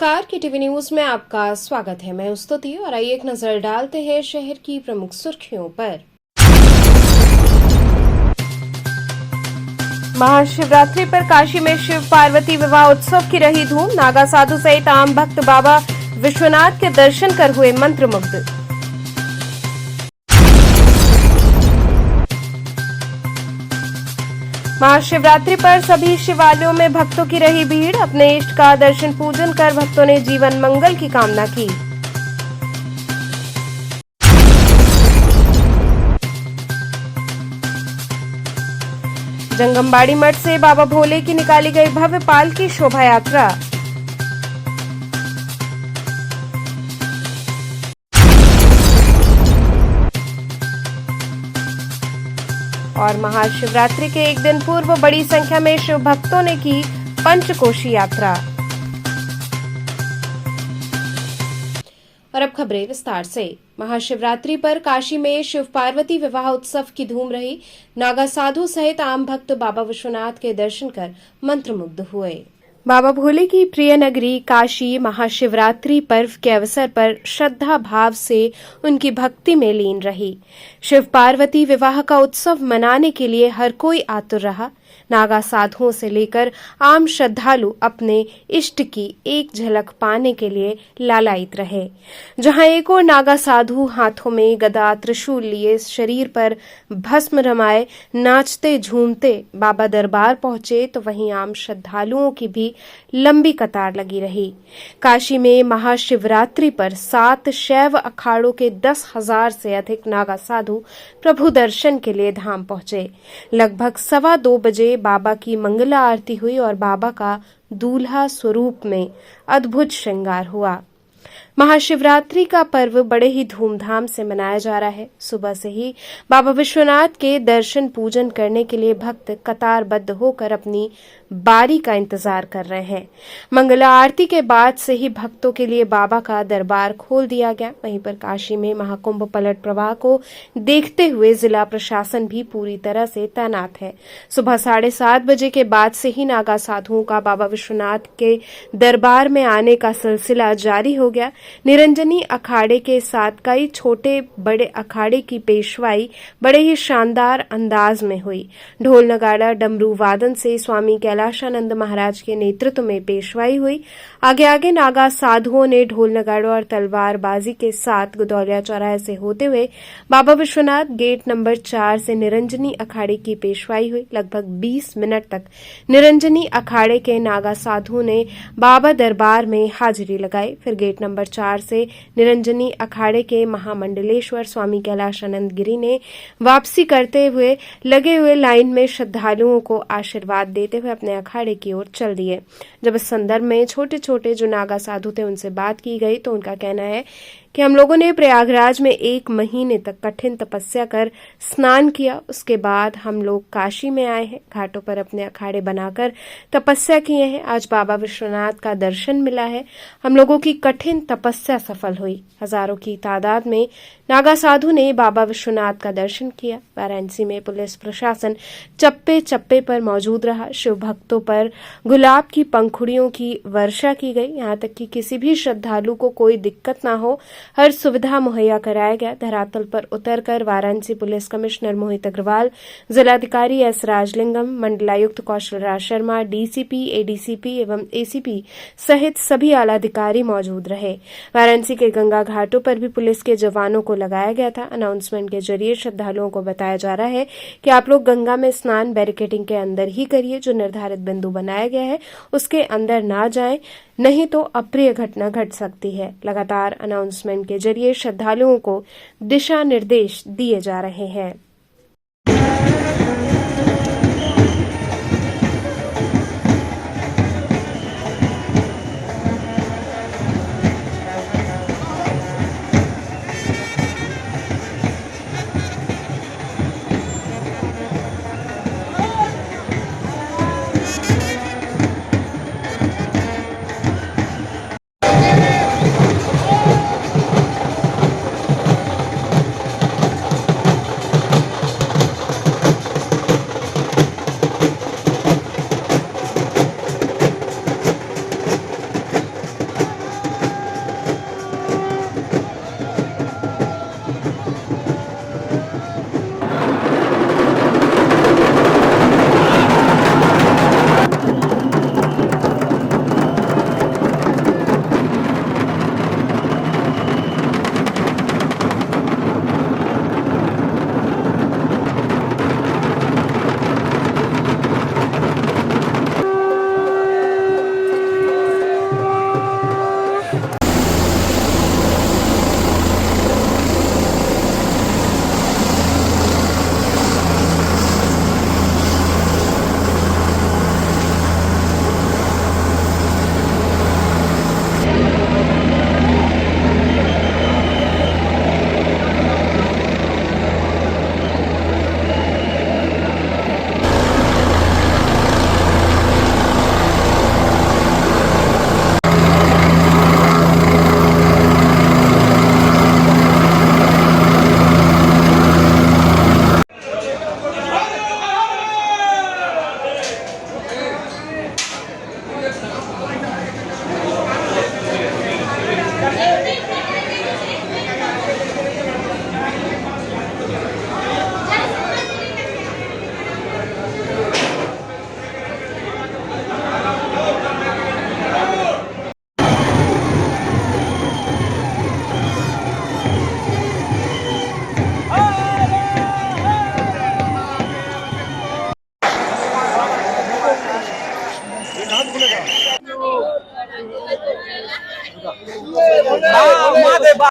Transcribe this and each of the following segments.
नमस्कार, के TV news में आपका स्वागत है। मैं स्तुति और आइए एक नजर डालते हैं शहर की प्रमुख सुर्खियों पर। महाशिवरात्रि पर काशी में शिव पार्वती विवाह उत्सव की रही धूम। नागा साधु सहित आम भक्त बाबा विश्वनाथ के दर्शन कर हुए मंत्रमुग्ध। महाशिवरात्रि पर सभी शिवालयों में भक्तों की रही भीड़। अपने इष्ट का दर्शन पूजन कर भक्तों ने जीवन मंगल की कामना की। जंगमबाड़ी मठ से बाबा भोले की निकाली गई भव्य पालकी शोभा यात्रा। और महाशिवरात्रि के एक दिन पूर्व बड़ी संख्या में शिव भक्तों ने की पंचकोशी यात्रा। और अब खबरें विस्तार से। महाशिवरात्रि पर काशी में शिव पार्वती विवाह उत्सव की धूम रही। नागा साधु सहित आम भक्त बाबा विश्वनाथ के दर्शन कर मंत्रमुग्ध हुए। बाबा भोले की प्रिय नगरी काशी महाशिवरात्रि पर्व के अवसर पर श्रद्धा भाव से उनकी भक्ति में लीन रही। शिव पार्वती विवाह का उत्सव मनाने के लिए हर कोई आतुर रहा। नागा साधुओं से लेकर आम श्रद्धालु अपने इष्ट की एक झलक पाने के लिए लालायित रहे। जहां एक और नागा साधु हाथों में गदा त्रिशूल लिए शरीर पर भस्म रमाए नाचते झूमते बाबा दरबार पहुंचे, तो वहीं आम श्रद्धालुओं की भी लंबी कतार लगी रही। काशी में महाशिवरात्रि पर 7 शैव अखाड़ों के 10,000 से अधिक नागा साधु प्रभु दर्शन के लिए धाम पहुंचे। लगभग 2:15 बजे बाबा की मंगला आरती हुई और बाबा का दूल्हा स्वरूप में अद्भुत श्रृंगार हुआ। महाशिवरात्रि का पर्व बड़े ही धूमधाम से मनाया जा रहा है। सुबह से ही बाबा विश्वनाथ के दर्शन पूजन करने के लिए भक्त कतारबद्ध होकर अपनी बारी का इंतजार कर रहे हैं। मंगला आरती के बाद से ही भक्तों के लिए बाबा का दरबार खोल दिया गया। वहीं पर काशी में महाकुंभ पलट प्रवाह को देखते हुए जिला प्रशासन भी पूरी तरह से तैनात है। सुबह 7:30 बजे के बाद से ही नागा साधुओं का बाबा विश्वनाथ के दरबार में आने का सिलसिला जारी हो गया। निरंजनी अखाड़े के साथ कई छोटे बड़े अखाड़े की पेशवाई बड़े ही शानदार अंदाज में हुई। ढोल नगाड़ा डमरू वादन से स्वामी कैलाशानंद महाराज के नेतृत्व में पेशवाई हुई। आगे आगे नागा साधुओं ने ढोल नगाड़ों और तलवारबाजी के साथ गुदौलिया चौराहे से होते हुए बाबा विश्वनाथ गेट नंबर 4 से निरंजनी अखाड़े की पेशवाई हुई। लगभग 20 मिनट तक निरंजनी अखाड़े के नागा साधुओं ने बाबा दरबार में हाजिरी लगाई। फिर गेट नंबर 4 से निरंजनी अखाड़े के महामंडलेश्वर स्वामी कैलाशानंद गिरी ने वापसी करते हुए लगे हुए लाइन में श्रद्धालुओं को आशीर्वाद देते हुए अपने अखाड़े की ओर चल दिए। जब इस संदर्भ में छोटे छोटे जो नागा साधु थे उनसे बात की गई तो उनका कहना है कि हम लोगों ने प्रयागराज में 1 महीने तक कठिन तपस्या कर स्नान किया। उसके बाद हम लोग काशी में आए हैं, घाटों पर अपने अखाड़े बनाकर तपस्या किए हैं। आज बाबा विश्वनाथ का दर्शन मिला है। हम लोगों की कठिन तपस्या सफल हुई। हजारों की तादाद में नागा साधु ने बाबा विश्वनाथ का दर्शन किया। वाराणसी में पुलिस प्रशासन चप्पे चप्पे पर मौजूद रहा। शिव भक्तों पर गुलाब की पंखुड़ियों की वर्षा की गई। यहाँ तक कि किसी भी श्रद्धालु को कोई दिक्कत ना हो, हर सुविधा मुहैया कराया गया। धरातल पर उतरकर वाराणसी पुलिस कमिश्नर मोहित अग्रवाल, जिलाधिकारी एस राजलिंगम, मंडलायुक्त कौशल राज शर्मा, डीसीपी, एडीसीपी एवं एसीपी सहित सभी आला अधिकारी मौजूद रहे। वाराणसी के गंगा घाटों पर भी पुलिस के जवानों को लगाया गया था। अनाउंसमेंट के जरिए श्रद्धालुओं को बताया जा रहा है कि आप लोग गंगा में स्नान बैरिकेडिंग के अंदर ही करिए। जो निर्धारित बिंदु बनाया गया है उसके अंदर ना जाएं, नहीं तो अप्रिय घटना घट सकती है। लगातार अनाउंसमेंट के जरिए श्रद्धालुओं को दिशा निर्देश दिए जा रहे हैं।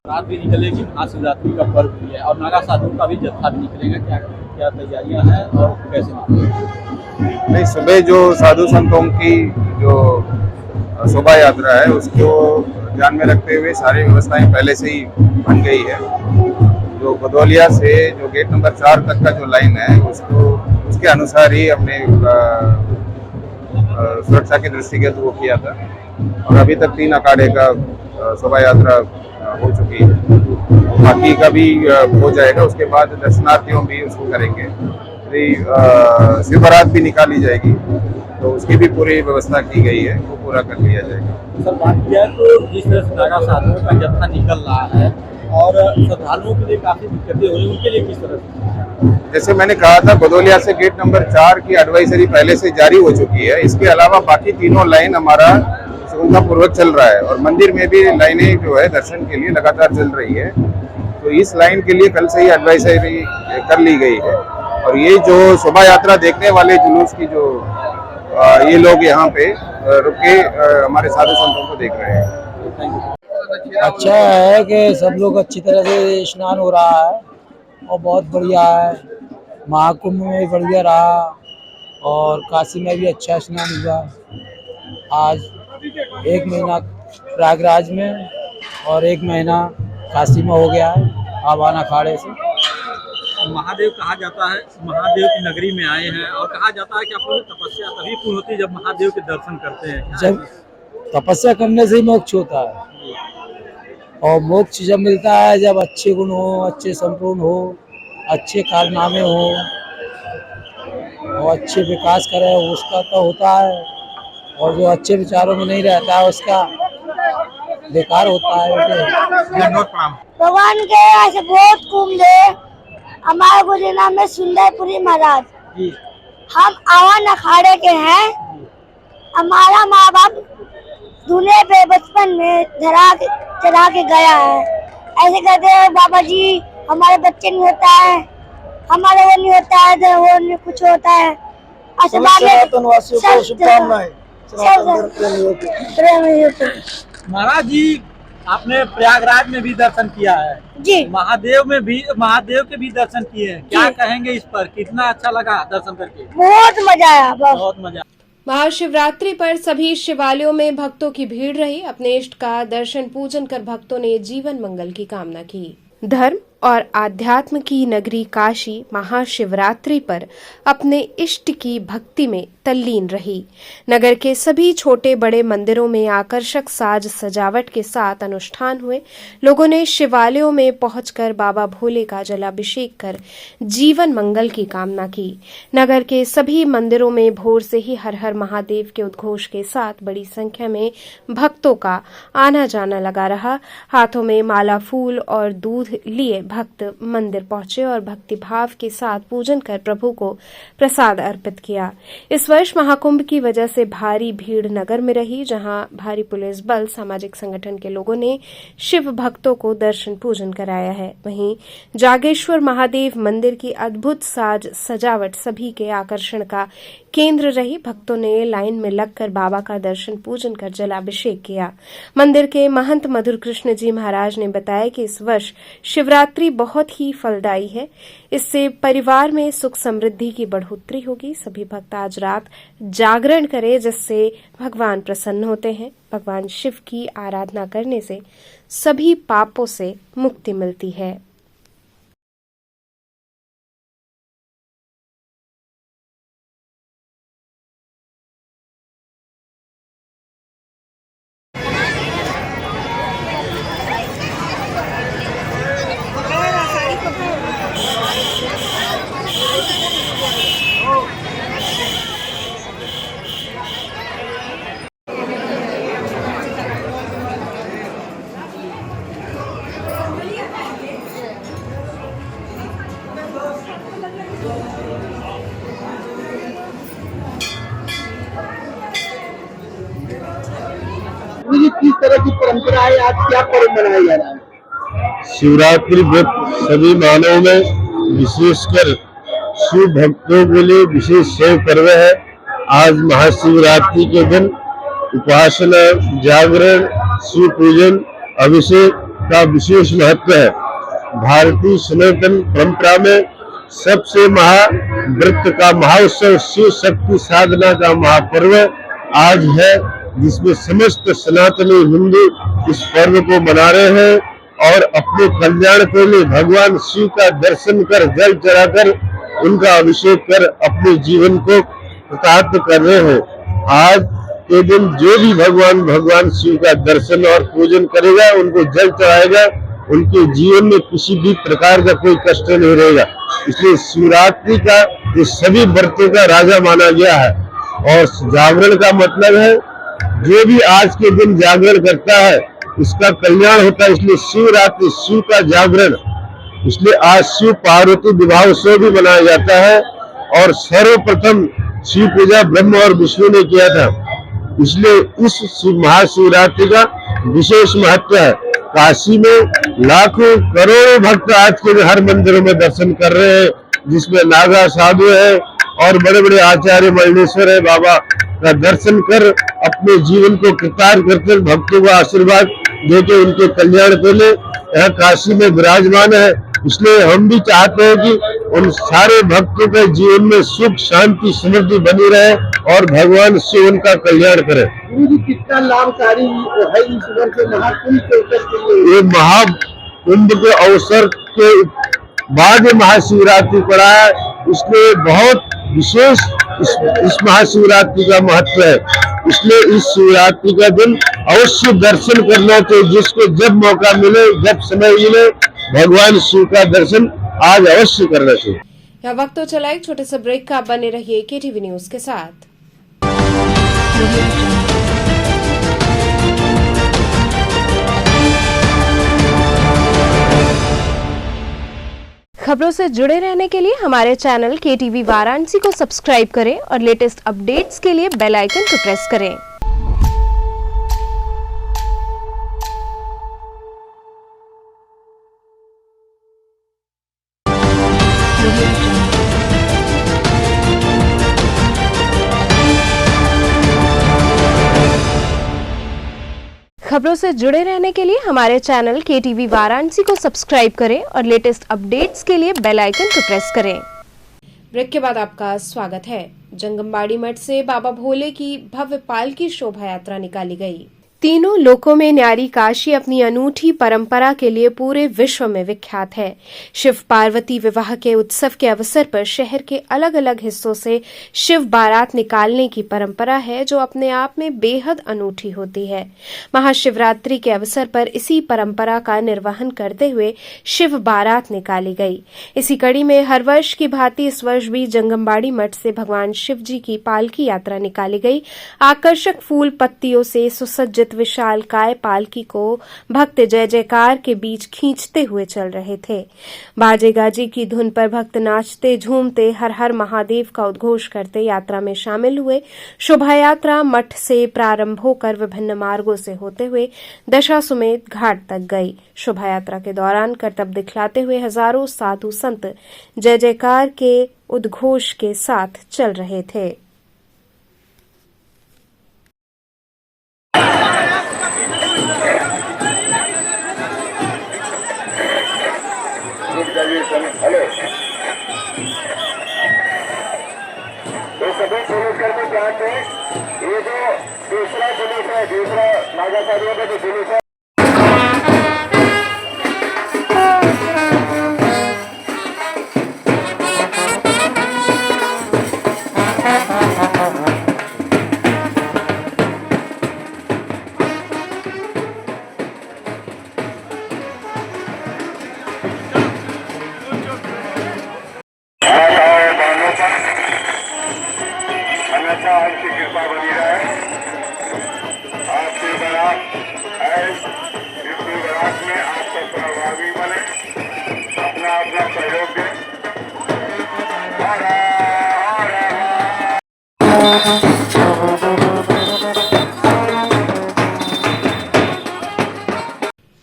रात भी निकलेगी, महाशिवरात्रि का पर्व भी है और नागा साधु का भी जत्था भी निकलेगा। क्या क्या तैयारियां हैं और कैसे निकलेगा? नहीं, सुबह जो साधु संतों की जो शोभा यात्रा है उसको ध्यान में रखते हुए सारी व्यवस्थाएं पहले से ही बन गई है। जो भदौलिया से जो गेट नंबर 4 तक का जो लाइन है उसको उसके अनुसार ही हमने सुरक्षा की दृष्टिगत वो किया था और अभी तक 3 अखाड़े का शोभा यात्रा हो चुकी है। बाकी का भी हो जाएगा, उसके बाद दर्शनार्थियों भी उसको करेंगे। शिव बारात भी निकाली जाएगी तो उसकी भी पूरी व्यवस्था की गई है, वो पूरा कर लिया जाएगा। सर, बात किया तो जिस तरह से नागा साधुओं का जत्था निकल रहा है और श्रद्धालुओं के लिए काफी दिक्कतें हो रही है, उनके लिए किस तरह से? जैसे मैंने कहा था, भदौलिया से गेट नंबर 4 की एडवाइजरी पहले से जारी हो चुकी है। इसके अलावा बाकी तीनों लाइन हमारा उनका पूर्वक चल रहा है और मंदिर में भी लाइनें जो है दर्शन के लिए लगातार चल रही है। तो इस लाइन के लिए कल से ही एडवाइजरी कर ली गई है और ये जो शोभा यात्रा देखने वाले जुलूस की जो ये लोग यहाँ पे रुक के हमारे साधु संतों को देख रहे हैं। अच्छा है कि सब लोग अच्छी तरह से स्नान हो रहा है और बहुत बढ़िया है। महाकुंभ में भी बढ़िया रहा और काशी में भी अच्छा स्नान हुआ। आज 1 महीना प्रयागराज में और 1 महीना काशी में हो गया है आवान अखाड़े से। महादेव कहा जाता है, महादेव की नगरी में आए हैं और कहा जाता है कि आप लोग तपस्या तभी पूर्ण होती है जब महादेव के दर्शन करते हैं। जब तपस्या करने से ही मोक्ष होता है और मोक्ष जब मिलता है जब अच्छे गुण हो, अच्छे संपूर्ण हो, अच्छे कारनामे हो और अच्छे विकास करे, उसका तो होता है। और जो अच्छे विचारों में नहीं रहता है उसका बेकार होता है। भगवान के ऐसे बहुत कुंभ है। हमारे गुरु नाम है सुंदरपुरी महाराज। हम आवान अखाड़े के हैं। हमारा माँ बाप दूल्हे पे बचपन में चढ़ा के गया है। ऐसे कहते हैं बाबा जी हमारे बच्चे नहीं होता है, हमारे वो नहीं होता है, तो वो नहीं कुछ होता है। ऐसे महाराज जी, आपने प्रयागराज में भी दर्शन किया है जी, महादेव के भी दर्शन किए हैं। क्या कहेंगे इस पर, कितना अच्छा लगा दर्शन करके? बहुत मजा आया, बहुत मजा। महाशिवरात्रि पर सभी शिवालयों में भक्तों की भीड़ रही। अपने इष्ट का दर्शन पूजन कर भक्तों ने जीवन मंगल की कामना की। धर्म और आध्यात्म की नगरी काशी महाशिवरात्रि पर अपने इष्ट की भक्ति में तल्लीन रही। नगर के सभी छोटे बड़े मंदिरों में आकर्षक साज सजावट के साथ अनुष्ठान हुए। लोगों ने शिवालयों में पहुंचकर बाबा भोले का जलाभिषेक कर जीवन मंगल की कामना की। नगर के सभी मंदिरों में भोर से ही हर हर महादेव के उद्घोष के साथ बड़ी संख्या में भक्तों का आना जाना लगा रहा। हाथों में माला, फूल और दूध लिए भक्त मंदिर पहुंचे और भक्ति भाव के साथ पूजन कर प्रभु को प्रसाद अर्पित किया। इस वर्ष महाकुंभ की वजह से भारी भीड़ नगर में रही, जहां भारी पुलिस बल, सामाजिक संगठन के लोगों ने शिव भक्तों को दर्शन पूजन कराया है। वहीं जागेश्वर महादेव मंदिर की अद्भुत साज सजावट सभी के आकर्षण का केंद्र रही। भक्तों ने लाइन में लगकर बाबा का दर्शन पूजन कर जलाभिषेक किया। मंदिर के महंत मधुर कृष्ण जी महाराज ने बताया कि इस वर्ष शिवरात्रि बहुत ही फलदायी है। इससे परिवार में सुख समृद्धि की बढ़ोतरी होगी। सभी भक्त आज रात जागरण करें, जिससे भगवान प्रसन्न होते हैं। भगवान शिव की आराधना करने से सभी पापों से मुक्ति मिलती है। आए, आज क्या पर्व मनाया जा रहा है? शिवरात्रि व्रत सभी मानवों में विशेषकर शिव भक्तों के लिए विशेष शिव पर्व है। आज महाशिवरात्रि के दिन उपासना, जागरण, शिव पूजन, अभिषेक का विशेष महत्व है। भारतीय सनातन परंपरा में सबसे व्रत का महाउत्सव शिव शक्ति साधना का महापर्व आज है, जिसमें समस्त सनातनी हिंदू इस पर्व को मना रहे हैं और अपने कल्याण के लिए भगवान शिव का दर्शन कर, जल चढ़ाकर, उनका अभिषेक कर अपने जीवन को कृतार्थ कर रहे हैं। आज के दिन जो भी भगवान शिव का दर्शन और पूजन करेगा, उनको जल चढ़ाएगा, उनके जीवन में किसी भी प्रकार का कोई कष्ट नहीं रहेगा। इसलिए शिवरात्रि का ये सभी व्रतों का राजा माना गया है। और जागरण का मतलब है जो भी आज के दिन जागरण करता है उसका कल्याण होता है। इसलिए शिवरात्रि शिव का जागरण, इसलिए आज शिव पार्वती विवाह उत्सव भी मनाया जाता है। और सर्वप्रथम शिव पूजा ब्रह्मा और विष्णु ने किया था, इसलिए इस महाशिवरात्रि का विशेष महत्व है। काशी में लाखों करोड़ों भक्त आज के हर मंदिरों में दर्शन कर रहे हैं, जिसमें नागा साधु है और बड़े बड़े आचार्य मल्लेश्वर है। बाबा का दर्शन कर अपने जीवन को कृतार्थ करते, भक्तों का आशीर्वाद देके उनके कल्याण के लिए यहाँ काशी में विराजमान है। इसलिए हम भी चाहते हैं कि उन सारे भक्तों के जीवन में सुख, शांति, समृद्धि बनी रहे और भगवान शिव उनका कल्याण करे। गुरु जी, कितना लाभकारी है इस वर्ष महाकुंभ के अवसर के लिए? ये महाकुंभ के अवसर के बाद महाशिवरात्रि पड़ा है, इसलिए बहुत विशेष इस महाशिवरात्रि का महत्व है। इसलिए इस शिवरात्रि का दिन अवश्य दर्शन करना चाहिए। जिसको जब मौका मिले, जब समय मिले, भगवान शिव का दर्शन आज अवश्य करना चाहिए। यह वक्त तो चला एक छोटे से ब्रेक का, बने रहिए केटीवी न्यूज के साथ। खबरों से जुड़े रहने के लिए हमारे चैनल केटीवी वाराणसी को सब्सक्राइब करें और लेटेस्ट अपडेट्स के लिए बेल आइकन को प्रेस करें। खबरों से जुड़े रहने के लिए हमारे चैनल केटीवी वाराणसी को सब्सक्राइब करें और लेटेस्ट अपडेट्स के लिए बेल आइकन को प्रेस करें। ब्रेक के बाद आपका स्वागत है। जंगमबाड़ी मठ से बाबा भोले की भव्य पालकी शोभा यात्रा निकाली गई। तीनों लोकों में न्यारी काशी अपनी अनूठी परंपरा के लिए पूरे विश्व में विख्यात है। शिव पार्वती विवाह के उत्सव के अवसर पर शहर के अलग अलग हिस्सों से शिव बारात निकालने की परंपरा है, जो अपने आप में बेहद अनूठी होती है। महाशिवरात्रि के अवसर पर इसी परंपरा का निर्वहन करते हुए शिव बारात निकाली गई। इसी कड़ी में हर वर्ष की भांति इस वर्ष भी जंगमबाड़ी मठ से भगवान शिव जी की पालकी यात्रा निकाली गई। आकर्षक फूल पत्तियों से सुसज्जित विशाल काय पालकी को भक्त जय जयकार के बीच खींचते हुए चल रहे थे। बाजे गाजे की धुन पर भक्त नाचते झूमते हर हर महादेव का उद्घोष करते यात्रा में शामिल हुए। शोभा यात्रा मठ से प्रारंभ होकर विभिन्न मार्गों से होते हुए दशाश्वमेध घाट तक गई। शोभा यात्रा के दौरान करतब दिखलाते हुए हजारों साधु संत जय जयकार के उद्घोष के साथ चल रहे थे। तो सभी पुलिसकर्मी ध्यान दें, ये जो दूसरा जुलूस है, दूसरा नागा साधुओं का जो जुलूस है,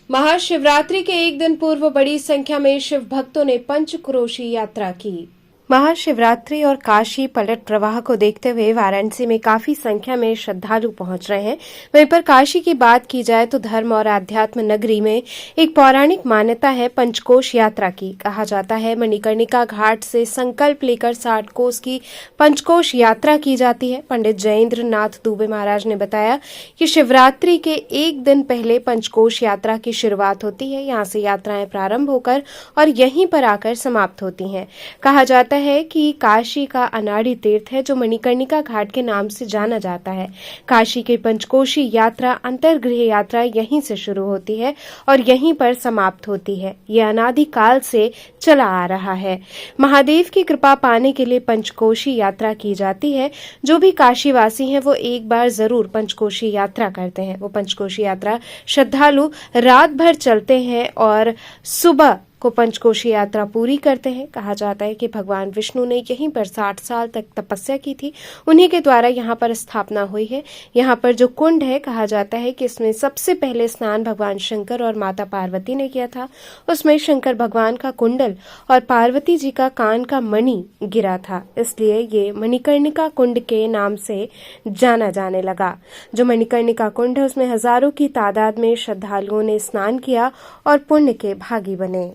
महाशिवरात्रि के एक दिन पूर्व बड़ी संख्या में शिव भक्तों ने पंचक्रोशी यात्रा की। महाशिवरात्रि और काशी पलट प्रवाह को देखते हुए वाराणसी में काफी संख्या में श्रद्धालु पहुंच रहे हैं। वहीं पर काशी की बात की जाए तो धर्म और आध्यात्म नगरी में एक पौराणिक मान्यता है पंचकोश यात्रा की। कहा जाता है मणिकर्णिका घाट से संकल्प लेकर 60 कोस की पंचकोश यात्रा की जाती है। पंडित जयेंद्र नाथ दुबे महाराज ने बताया कि शिवरात्रि के एक दिन पहले पंचकोश यात्रा की शुरुआत होती है। यहाँ से यात्राएं प्रारंभ होकर और यहीं पर आकर समाप्त होती हैं। कहा जाता है कि काशी का अनाड़ी तीर्थ है जो मणिकर्णिका घाट के नाम से जाना जाता है। काशी की पंचकोशी यात्रा अंतर्गृह यात्रा यहीं से शुरू होती है और यहीं पर समाप्त होती है। यह अनादि काल से चला आ रहा है। महादेव की कृपा पाने के लिए पंचकोशी यात्रा की जाती है। जो भी काशीवासी हैं वो एक बार जरूर पंचकोशी यात्रा करते हैं। वो पंचकोशी यात्रा श्रद्धालु रात भर चलते हैं और सुबह को पंचकोशी यात्रा पूरी करते हैं। कहा जाता है कि भगवान विष्णु ने यहीं पर 60 साल तक तपस्या की थी। उन्हीं के द्वारा यहाँ पर स्थापना हुई है। यहाँ पर जो कुंड है कहा जाता है कि इसमें सबसे पहले स्नान भगवान शंकर और माता पार्वती ने किया था। उसमें शंकर भगवान का कुंडल और पार्वती जी का कान का मणि गिरा था, इसलिए ये मणिकर्णिका कुंड के नाम से जाना जाने लगा। जो मणिकर्णिका कुंड है उसमें हजारों की तादाद में श्रद्धालुओं ने स्नान किया और पुण्य के भागी बने।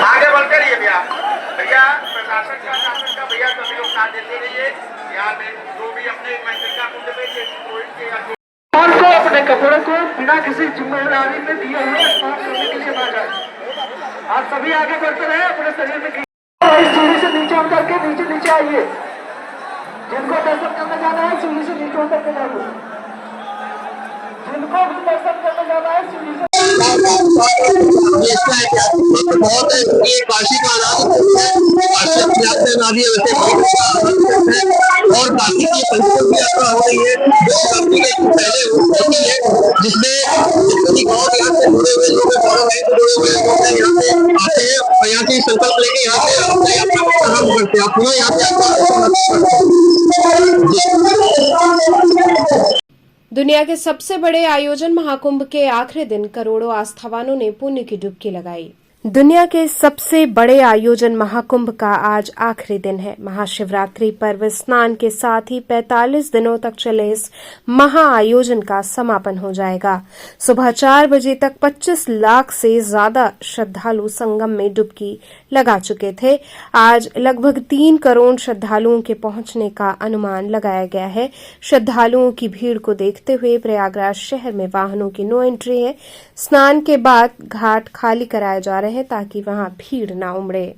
आगे बढ़ते रहिए भैया। भैया प्रशासन का शासन का भैया सभी लोग साथ देते रहिए। यहाँ में जो भी अपने मंदिर का कुंड में भगवान को अपने कपड़े को बिना किसी जिम्मेदारी में दिए हुए स्नान करने के लिए ना जाए। आप सभी आगे बढ़ते रहे अपने शरीर में इस सीढ़ी से नीचे उतर के नीचे आइए। जिनको दर्शन करने जाना है सीढ़ी से नीचे उतर के जाइए। जिनको भी दर्शन करने जाना है सीढ़ी से बहुत ये काशी का और काशी की पंचकोशी यात्रा हो रही है जो काशी के पहले होती है, जिसमें गाँव यहाँ से जुड़े हुए लोग जुड़े हुए यहाँ से आते हैं और यहाँ से संकल्प लेके यहाँ से अपना यात्रा प्रारंभ करते हैं। पूरा यहाँ से दुनिया के सबसे बड़े आयोजन महाकुंभ के आखिरी दिन करोड़ों आस्थावानों ने पुण्य की डुबकी लगाई। दुनिया के सबसे बड़े आयोजन महाकुंभ का आज आखिरी दिन है। महाशिवरात्रि पर्व स्नान के साथ ही 45 दिनों तक चले इस महाआयोजन का समापन हो जाएगा। सुबह 4 बजे तक 25 लाख से ज्यादा श्रद्धालु संगम में डुबकी लगा चुके थे। आज लगभग 3 करोड़ श्रद्धालुओं के पहुंचने का अनुमान लगाया गया है। श्रद्धालुओं की भीड़ को देखते हुए प्रयागराज शहर में वाहनों की नो एंट्री है। स्नान के बाद घाट खाली कराए जा रहे हैं ताकि वहां भीड़ ना उमड़े।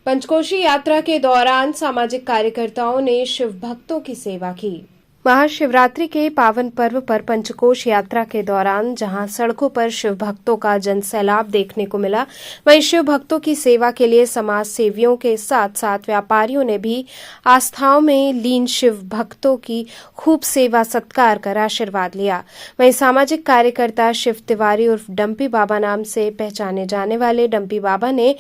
पंचकोशी यात्रा के दौरान सामाजिक कार्यकर्ताओं ने शिव भक्तों की सेवा की। महाशिवरात्रि के पावन पर्व पर पंचकोश यात्रा के दौरान जहां सड़कों पर शिव भक्तों का जनसैलाब देखने को मिला, वहीं शिव भक्तों की सेवा के लिए समाज सेवियों के साथ साथ व्यापारियों ने भी आस्थाओं में लीन शिव भक्तों की खूब सेवा सत्कार कर आशीर्वाद लिया। वहीं सामाजिक कार्यकर्ता शिव तिवारी उर्फ डंपी बाबा नाम से पहचाने जाने वाले डंपी बाबा ने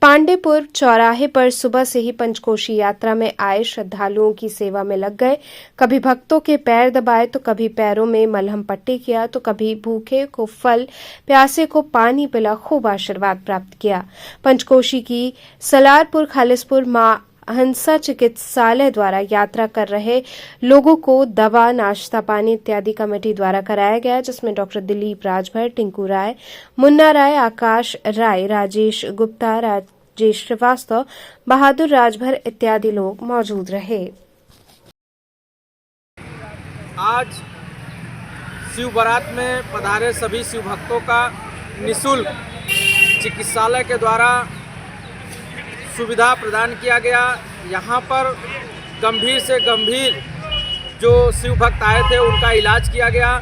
पांडेपुर चौराहे पर सुबह से ही पंचकोशी यात्रा में आए श्रद्धालुओं की सेवा में लग गए। कभी भक्तों के पैर दबाए तो कभी पैरों में मलहम पट्टी किया तो कभी भूखे को फल, प्यासे को पानी पिला खूब आशीर्वाद प्राप्त किया। पंचकोशी की सलारपुर खालिसपुर मां हंसा चिकित्सालय द्वारा यात्रा कर रहे लोगों को दवा, नाश्ता पानी इत्यादि कमेटी द्वारा कराया गया, जिसमें डॉक्टर दिलीप राजभर, टिंकू राय, मुन्ना राय, आकाश राय, राजेश गुप्ता, राजेश श्रीवास्तव, बहादुर राजभर इत्यादि लोग मौजूद रहे। आज शिव बारात में पधारे सभी शिव भक्तों का निःशुल्क चिकित्सालय के द्वारा सुविधा प्रदान किया गया। यहाँ पर गंभीर से गंभीर जो शिव भक्त आए थे उनका इलाज किया गया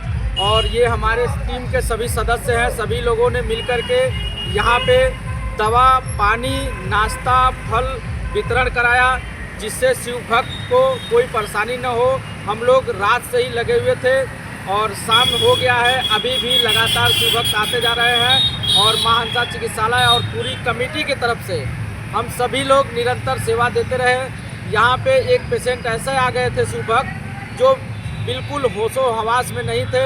और ये हमारे टीम के सभी सदस्य हैं। सभी लोगों ने मिलकर के यहाँ पे दवा, पानी, नाश्ता, फल वितरण कराया, जिससे शिव भक्त को कोई परेशानी न हो। हम लोग रात से ही लगे हुए थे और शाम हो गया है, अभी भी लगातार शिव भक्त आते जा रहे हैं और मां हंसा चिकित्सालय और पूरी कमेटी की तरफ से हम सभी लोग निरंतर सेवा देते रहे। यहाँ पे एक पेशेंट ऐसे आ गए थे शिव भक्त जो बिल्कुल होशो हवास में नहीं थे।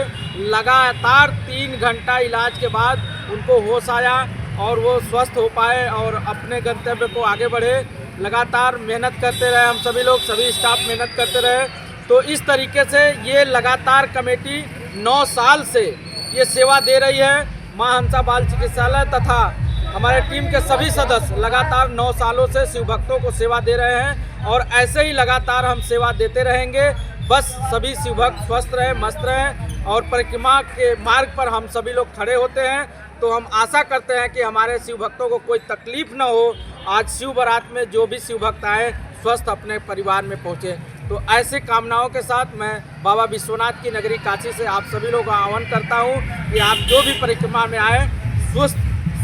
लगातार 3 घंटा इलाज के बाद उनको होश आया और वो स्वस्थ हो पाए और अपने गंतव्य को आगे बढ़े। लगातार मेहनत करते रहे, हम सभी लोग, सभी स्टाफ मेहनत करते रहे। तो इस तरीके से ये लगातार कमेटी 9 साल से ये सेवा दे रही है। मां हंसा बाल चिकित्सालय तथा हमारे टीम के सभी सदस्य लगातार 9 सालों से शिव भक्तों को सेवा दे रहे हैं और ऐसे ही लगातार हम सेवा देते रहेंगे। बस सभी शिव भक्त स्वस्थ रहें, मस्त रहें और परिक्रमा के मार्ग पर हम सभी लोग खड़े होते हैं। तो हम आशा करते हैं कि हमारे शिव भक्तों को कोई तकलीफ न हो। आज शिव बारात में जो भी शिव भक्त आए स्वस्थ अपने परिवार में पहुँचे। तो ऐसे कामनाओं के साथ मैं बाबा विश्वनाथ की नगरी काशी से आप सभी लोगों का आह्वान करता हूँ कि आप जो भी परिक्रमा में आए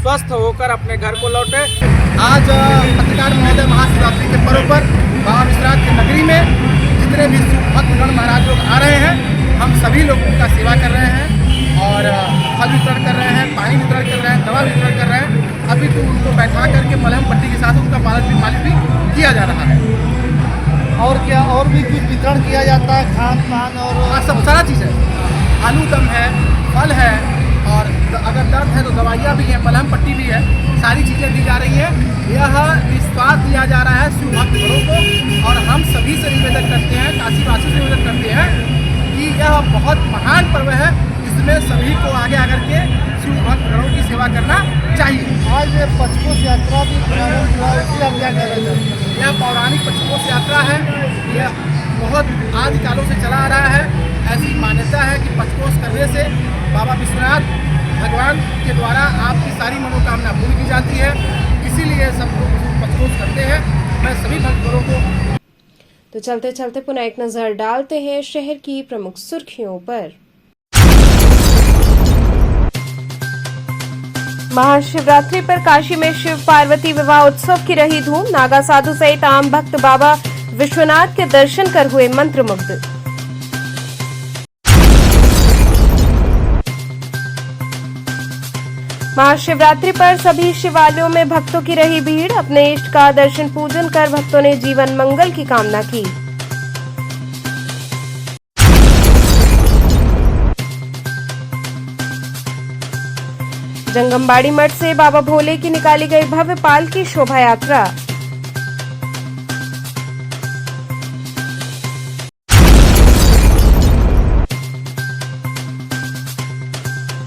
स्वस्थ होकर अपने घर को लौटे। आज पत्रकार महोदय महाशिवरात्रि के पर्व पर बाबा विश्वनाथ की नगरी में जितने भी भक्तगण महाराज लोग आ रहे हैं, हम सभी लोग उनका सेवा कर रहे हैं और फल वितरण कर रहे हैं, पानी वितरण कर रहे हैं, दवा वितरण कर रहे हैं। अभी तो उनको बैठा करके मलहम पट्टी के साथ उनका मालिश भी किया जा रहा है। और क्या और भी कुछ वितरण किया जाता है, खान पान और सब सारा चीज़ है। आलू दम है, फल है और अगर दर्द है तो दवाइयाँ भी हैं, मलहम पट्टी भी है, सारी चीज़ें दी जा रही हैं। यह विश्वास दिया जा रहा है शिव भक्तों को और हम सभी से निवेदन करते हैं, काशीवासी से निवेदन करते हैं कि यह बहुत महान पर्व है, इसमें सभी को आगे आकर के शिव भक्तों की सेवा करना चाहिए। आज पंचकोश यात्रा भी प्रारंभ हुआ है, इसलिए हम क्या कह रहे हैं, यह पौराणिक पंचकोश यात्रा है। यह बहुत आदिकालों से चला आ रहा है। ऐसी मान्यता है कि पंचकोश करने से बाबा विश्वनाथ भगवान के द्वारा आपकी सारी मनोकामना पूरी की जाती है, इसीलिए सब लोग पंचकोश करते हैं। मैं सभी भक्तों को तो चलते चलते पुनः एक नजर डालते हैं शहर की प्रमुख सुर्खियों पर। महाशिवरात्रि पर काशी में शिव पार्वती विवाह उत्सव की रही धूम। नागा साधु सहित आम भक्त बाबा विश्वनाथ के दर्शन कर हुए मंत्रमुग्ध। महाशिवरात्रि पर सभी शिवालयों में भक्तों की रही भीड़। अपने इष्ट का दर्शन पूजन कर भक्तों ने जीवन मंगल की कामना की। जंगमबाड़ी मठ से बाबा भोले की निकाली गई भव्य पालकी शोभा यात्रा।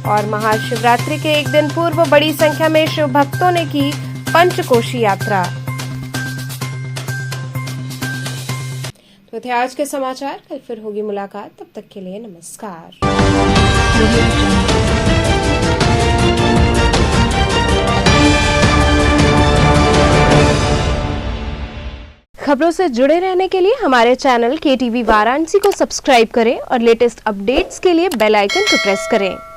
और महाशिवरात्रि के एक दिन पूर्व बड़ी संख्या में शिव भक्तों ने की पंचकोशी यात्रा। तो थे आज के समाचार, कल फिर होगी मुलाकात, तब तक के लिए नमस्कार। खबरों से जुड़े रहने के लिए हमारे चैनल KTV वाराणसी को सब्सक्राइब करें और लेटेस्ट अपडेट्स के लिए बेल आइकन को प्रेस करें।